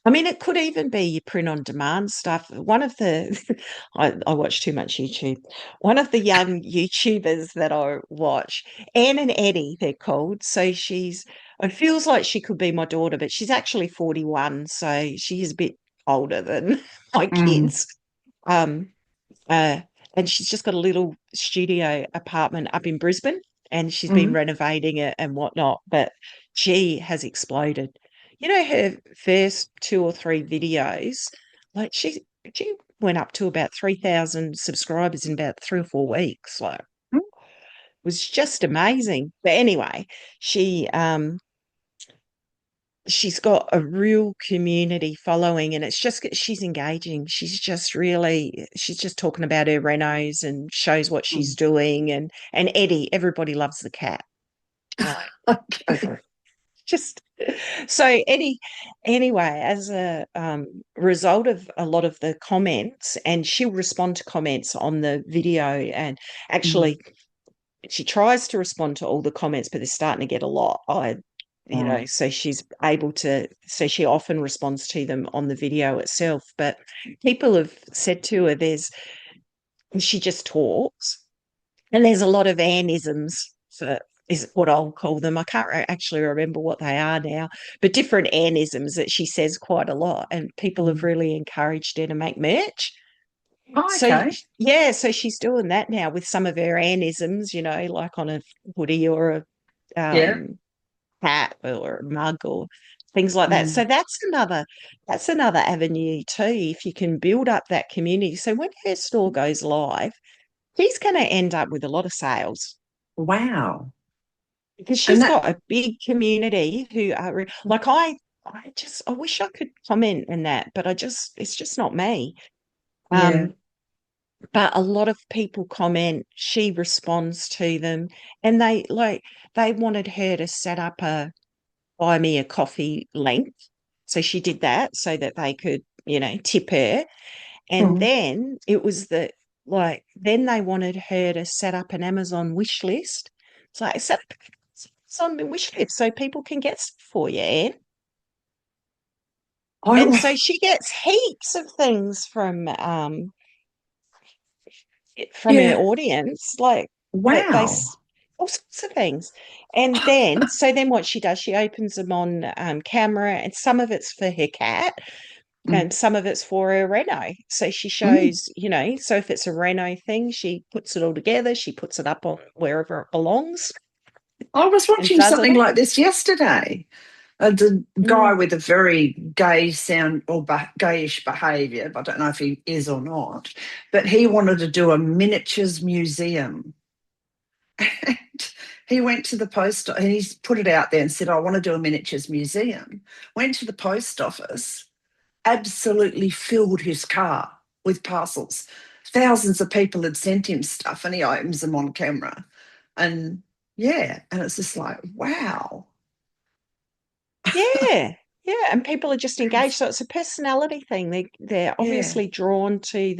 I mean, it could even be your print on demand stuff. One of the, I watch too much YouTube. One of the young YouTubers that I watch, Anne and Eddie, they're called. So it feels like she could be my daughter, but she's actually 41. So she is a bit older than my Mm, kids. Um, uh, and she's just got a little studio apartment up in Brisbane, and she's been mm. renovating it and whatnot. But she has exploded. You know, her first two or three videos, like she went up to about 3,000 subscribers in about 3 or 4 weeks. Like, it was just amazing. But anyway, she she's got a real community following, and it's just she's engaging. She's just talking about her renos and shows what she's Mm. doing. And Eddie, everybody loves the cat. Like, Okay. over just so Eddie, anyway, as a result of a lot of the comments, and she'll respond to comments on the video, and Mm. actually she tries to respond to all the comments, but they're starting to get a lot. Mm. So she's able to, so she often responds to them on the video itself. But people have said to her, she just talks, and there's a lot of Annisms, for, is what I'll call them. I can't actually remember what they are now, but different Annisms that she says quite a lot. And people have Mm. really encouraged her to make merch. Oh, So okay. yeah, so she's doing that now with some of her Annisms, like on a hoodie or a Yeah. hat or a mug or things like that. So Mm. that's another avenue too. If you can build up that community. So when her store goes live, she's going to end up with a lot of sales Wow. because And she's that, got a big community who are like I wish I could comment in that, but it's just not me. yeah. Um, but a lot of people comment, she responds to them, and they wanted her to set up a buy me a coffee link. So she did that so that they could, tip her. And Mm. then then they wanted her to set up an Amazon wish list. So I set up Amazon wish list so people can get stuff for you, Anne. And I, so she gets heaps of things from her yeah. audience, like that Wow. all sorts of things. And then what she does, she opens them on camera, and some of it's for her cat, Mm. and some of it's for her reno. So she Mm. shows, so if it's a reno thing, she puts it all together, she puts it up on wherever it belongs I was and watching does it something all. like this yesterday. The guy Mm. with a very gay sound or gayish behaviour, I don't know if he is or not, but he wanted to do a miniatures museum. And he went to the post and he's put it out there and said, I want to do a miniatures museum. Went to the post office, absolutely filled his car with parcels. Thousands of people had sent him stuff and he opens them on camera. And yeah, and it's just like, wow. Yeah. Yeah, and people are just engaged. So it's a personality thing. They're Yeah, obviously drawn to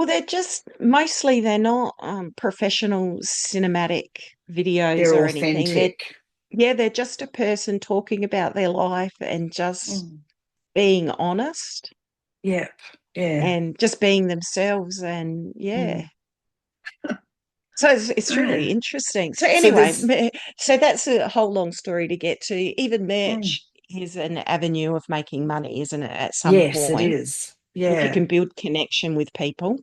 they're just mostly they're not professional cinematic videos they're or anything. authentic. They're just a person talking about their life and just Mm. being honest Yep, yeah. and just being themselves. And yeah, Mm. so it's really Yeah. interesting. So So anyway, there's, so that's a whole long story to get to. Even mm, merch is an avenue of making money, isn't it? At some yes, it point, is. if you Yeah. can build connection with people.